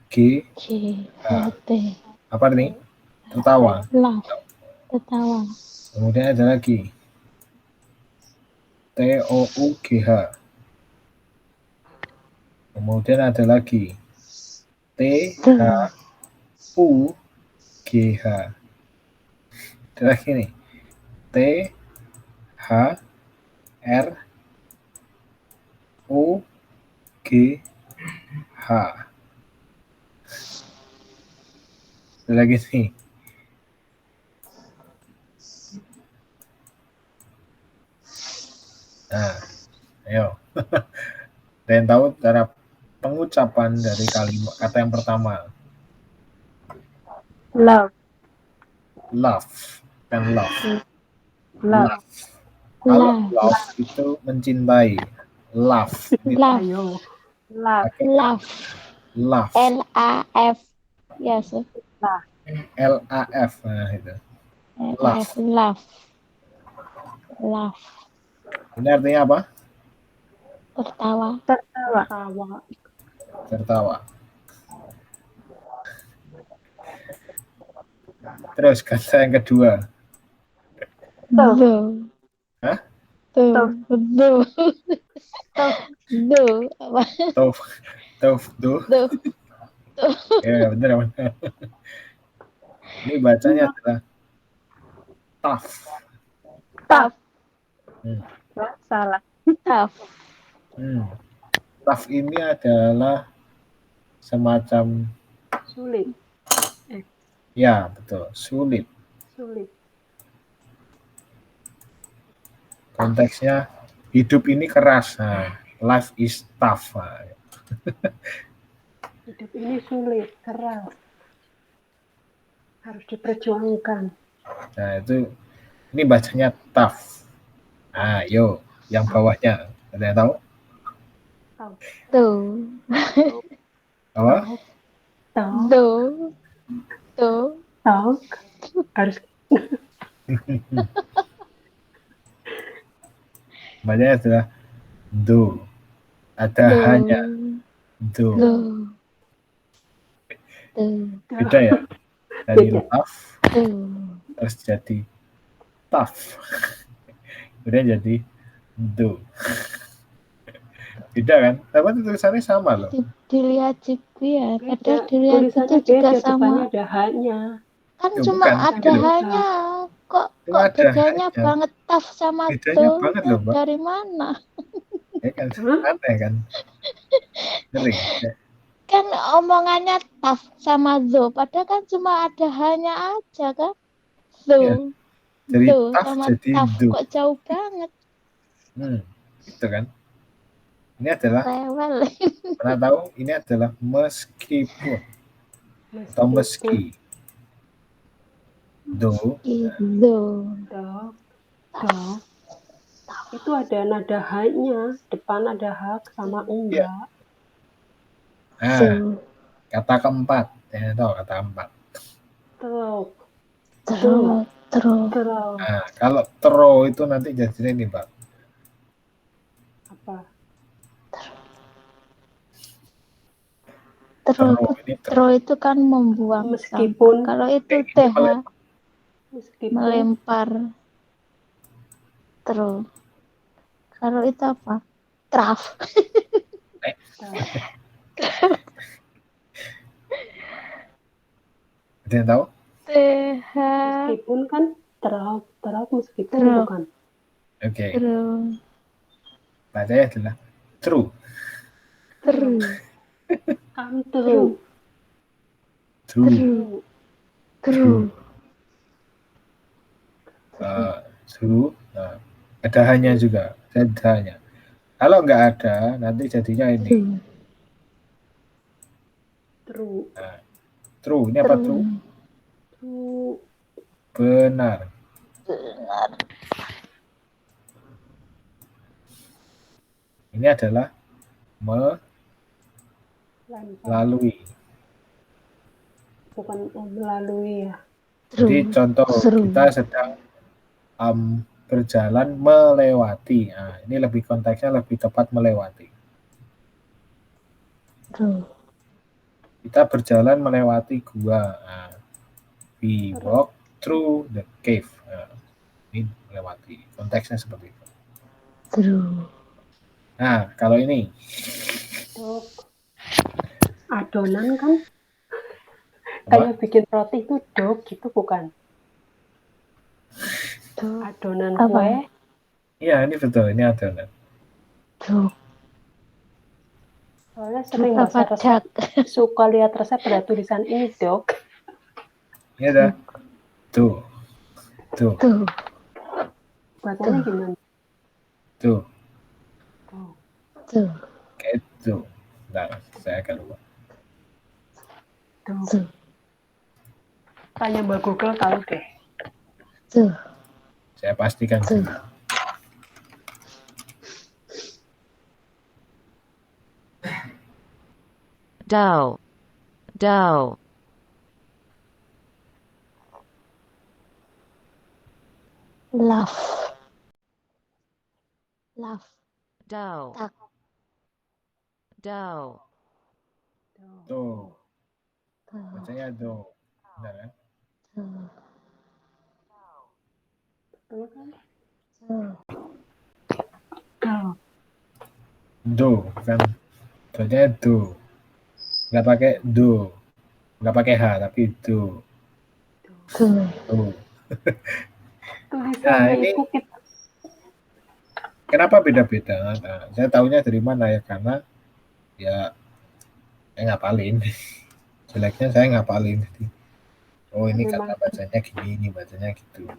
G, G, H. T, Apa ini? Tertawa. love, tertawa. Kemudian ada lagi T, O, U, G, H. Kemudian ada lagi T, H, U, G, H. Ada lagi nih T, H, R, U, G, H. Ada lagi nih nah ayo ada yang tahu cara pengucapan dari kalimat kata yang pertama? Love. Love dan love. Love. Kalau Love, love itu mencintai. Love ini love, Ayo. Love. pakai love, love. L-A-F. Yes, Love. L-A-F. Nah itu. Love. L-A-F, love, love, Ini artinya apa? tertawa. Tertawa. Tertawa. Terus kata yang kedua. The, Hah? the, apa? Tof. Tof. Duh. The, Ya benar. Ini bacanya adalah tough. tough, Nggak salah. tough, Tough ini adalah semacam Sulit. ya betul sulit. Konteksnya hidup ini keras. Nah, life is tough. Nah, Hidup ini sulit, keras. Harus diperjuangkan. nah itu ini bacanya tough. Nah, yo yang bawahnya ada yang tahu? tuh, Apa? tuh, Harus Bacanya adalah do. Ada hanya do. Beda ya? Dari love terus jadi tough. Kemudian jadi do. Beda kan? Tapi tulisannya sama loh. dilihat juga ya, padahal beda. dilihat itu Tulisannya juga beda, sama. depannya ada hanya. Kan Ya, cuma bukan, ada gitu. hanya, kok Cuma ada bedanya hanya. banget tough sama Bedanya tuh banget loh, Mbak. dari mana? Ya kan, aneh kan? Ngeri. Ya. Kan omongannya tough sama zo, padahal kan cuma ada hanya aja kan? Ya, dari Zo tough sama jadi tough do. kok jauh banget. Gitu kan? Ini adalah Rewel. pernah tahu ini adalah meskipun atau meski. Do. Gitu. Itu ada nada hanya, depan ada hak sama enggak. Nah, kata keempat. Ya, tahu kata keempat. Terus. Nah, kalau tero itu nanti jadinya ini, Pak. Apa? Tero itu kan membuang Meskipun sampah. Kalau itu TH meskipun melempar. Tero. Kalau itu apa? Traf. Ada yang tahu? TH. meskipun kan terap meskipun Terap. bukan. Oke. Terus. Bacanya adalah true. Come true. True. Nah, ada hanya juga. Ada hanya. Kalau nggak ada, nanti jadinya ini. True. Nah, true. Ini apa true? True. Benar. Ini adalah melalui. Bukan melalui ya. Jadi contoh kita sedang berjalan melewati. Nah, ini lebih konteksnya lebih tepat melewati. Through. Kita berjalan melewati gua. Nah, we walk through the cave. Nah, ini melewati. Konteksnya seperti itu. Through. Nah, kalau ini Dog. Adonan kan kayak bikin roti itu dog gitu bukan? Adonan Apa? kue. Iya, ini betul. Ini adonan. Through. Soalnya sering Apa baca resep, suka lihat resep ada tulisan ini dog. Ini ada. Tuh. Tuh. Tuh. Bacanya gimana? Tuh. Dog. Tuh. Kayak tuh. Nah, saya agak lupa. Dog. Tuh. Tanya Mbak Google tahu deh. Tuh. Saya pastikan. Tuh. Dough. Dough. Love. Love. Dough. Tak. Dough. Tuh. Tuh. Bacanya tuh. Benar kan? Tuh. Betul kan? Tuh. Dog. Do kan. Bacanya do. Nggak pakai do. Nggak pakai H, tapi do. Tuh. Tuh. Tulisannya ini- itu kita Kenapa beda-beda? Nah, saya tahunya dari mana ya? Karena ya saya ngapalin. Jeleknya saya ngapalin. Jadi, oh ini Memang. kata bacanya gini, ini bacanya gitu.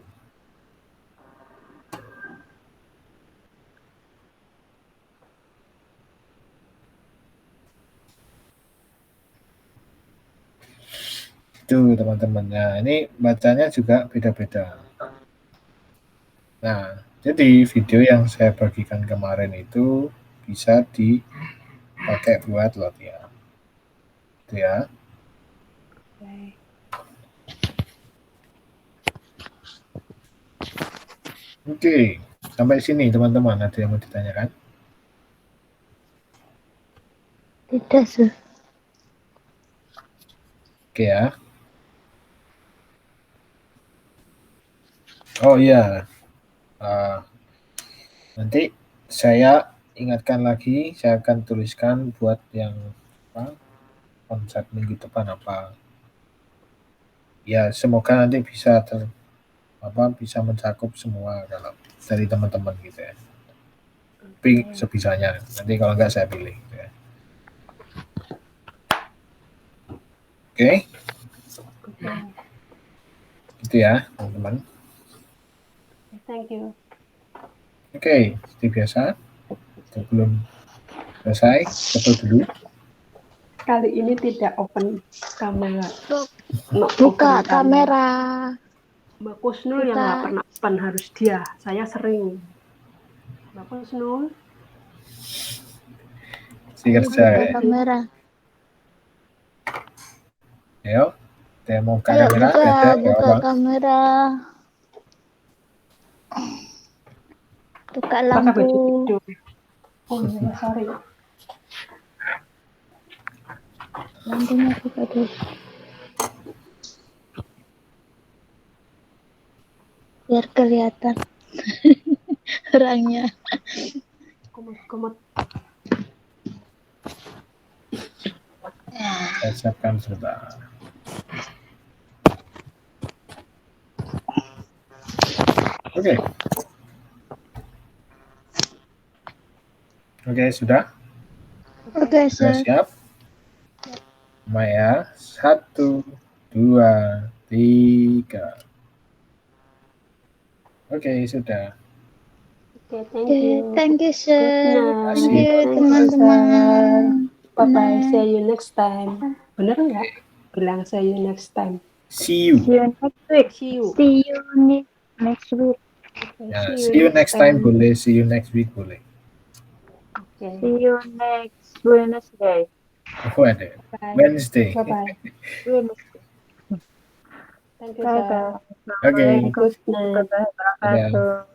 Itu teman-teman. Nah, ini bacanya juga beda-beda. Nah, jadi video yang saya bagikan kemarin itu bisa dipakai buat latihan. Itu ya. Oke, sampai sini teman-teman. Ada yang mau ditanyakan? Tidak, Sir. Oke ya. Oh iya. Nanti saya ingatkan lagi, saya akan tuliskan buat yang konsep minggu depan apa. Ya semoga nanti bisa bisa mencakup semua dalam dari teman-teman gitu ya. Tapi sebisanya. Nanti kalau enggak saya pilih. Gitu ya. Oke. Gitu ya teman-teman. Thank you. Oke, seperti biasa. Sebelum selesai, foto dulu. Kali ini tidak open kamera. No, Buka open kamera. Mbak Kusnul yang Buka. nggak pernah open harus dia. Saya sering. Mbak Kusnul. Si kerja Buka ya. kamera. Ayo, saya mau buka Ayo kamera. buka, Ada buka apa? kamera. Buka Pakai lampu. baju tidur. Oh iya, sorry. Lampunya buka dulu. Biar kelihatan orangnya. Kumut-kumut. Saya siapkan sebentar. Oke. Oke, sudah? Oke, Sudah Sir. siap? Maya, 1, 2, 3. Oke, sudah. Oke, thank Oke, you. thank you, Sir. Good night. Thank you, Terima kasih. teman-teman. Bye-bye. Good See you next time. Bener nggak? Bilang see you next time. See you. See you next week. See you. See you next week. Okay, Ya, see you next time boleh, see you next week boleh. Okay. See you next Wednesday. Oh, ada. Bye. Wednesday. Bye-bye. Wednesday. Thank you, Bye sir. bye. Oke. Good night. Warahmatullahi wabarakatuh.